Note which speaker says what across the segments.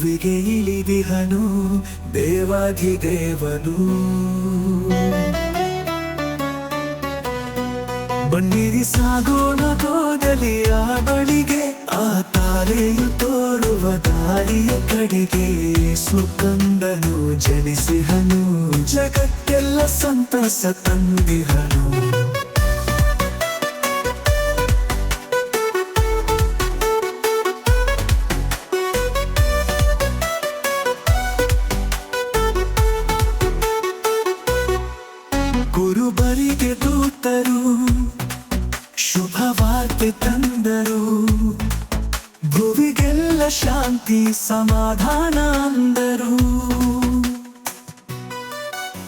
Speaker 1: ಭುವಿಗೆ ಇಳಿದಿಹನು ದೇವಾಧಿದೇವನು. ಬನ್ನಿರಿ ಸಾಗೋಣ ಗೋದಲಿಯ ಬಳಿಗೆ, ಆ ತಾರೆಯು ತೋರುವ ದಾರಿಯ ಕಡೆಗೆ. ಸುಕಂದನು ಜನಿಸಿಹನು, ಜಗಕ್ಕೆಲ್ಲ ಸಂತಸ ತಂದಿಹನು. ಕುರುಬರಿಗೆ ದೂತರು ಶುಭವಾರ್ತೆ ತಂದರು, ಭುವಿಗೆಲ್ಲ ಶಾಂತಿ ಸಮಾಧಾನ ಅಂದರು.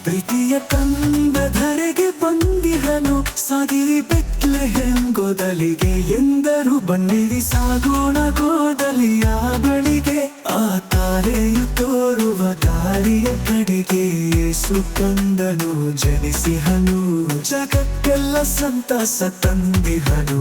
Speaker 1: ಪ್ರೀತಿಯ ಕಂದ ಧರೆಗೆ ಬಂದಿಹನು, ಸಾಗಿರಿ ಬೆತ್ಲೆಹೇಮ್ ಗೋದಲಿಗೆ ಎಂದರು. ಬನ್ನಿರಿ ಸಾಗೋಣ ಗೋದಲಿಯ ಬಳಿಗೆ, ಆ ತಾರೆಯು ತೋರುವ ದಾರಿಯ ಕಡೆಗೆ. ಸುಕಂದನು ಜನಿಸಿಹನು, ಜಗಕ್ಕೆಲ್ಲ ಸಂತಸ ತಂದಿಹನು.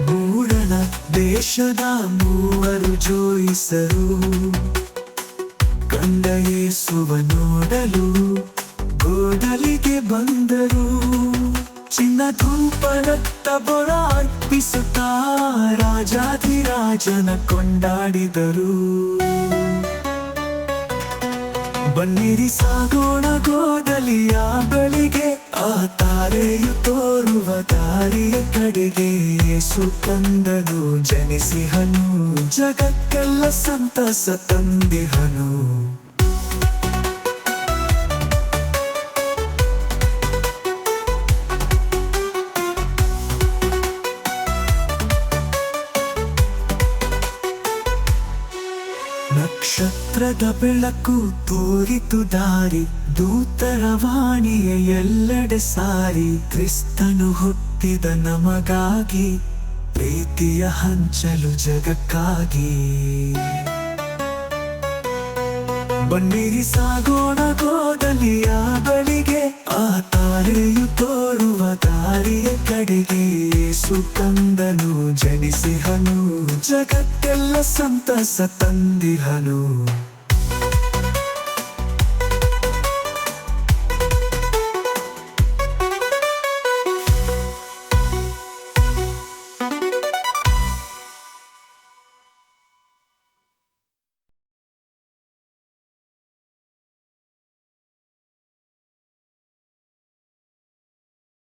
Speaker 1: ಮೂಡಣ ದೇಶದ ಮೂವರು ಜೋಯಿಸರು, ಕಂಡ ಯೇಸುವ ನೋಡಲು ಗೋದಲಿಗೆ ಬಂದರು. ಚಿನ್ನ ಧೂಪ ರಕ್ತ ಬೊಳ ಅರ್ಪಿಸುತ್ತಾ ರಾಜಾಧಿರಾಜನ ಕೊಂಡಾಡಿದರು. ಬನ್ನಿರಿ ಸಾಗೋಣ ಗೋದಲಿಯ ಬಳಿಗೆ, ಆ ತಾರೆಯು ತೋರುವ ದಾರಿಯ ಕಡೆಗೆ. ಸುಕಂದನು ಜನಿಸಿಹನು, ಜಗಕ್ಕೆಲ್ಲ ಸಂತಸ ತಂದಿಹನು. ನಕ್ಷತ್ರದ ಬೆಳಕು ತೋರಿತು ದಾರಿ, ದೂತರ ವಾಣಿಯ ಎಲ್ಲೆಡೆ ಸಾರಿ. ಕ್ರಿಸ್ತನು ಹುಟ್ಟಿದ ನಮಗಾಗಿ, ಪ್ರೀತಿಯ ಹಂಚಲು ಜಗಕ್ಕಾಗಿ. ಬನ್ನಿರಿ ಸಾಗೋಣ ಗೋದಲಿಯ ಬಳಿಗೆ, ಆ ತಾರೆಯು ತೋರುವ ದಾರಿಯ ಕಡೆಗೆ. ಸುಕಂದನು ಜನಿಸಿಹನು, ಜಗಕ್ಕೆಲ್ಲ ಸಂತಸ ತಂದಿಹನು.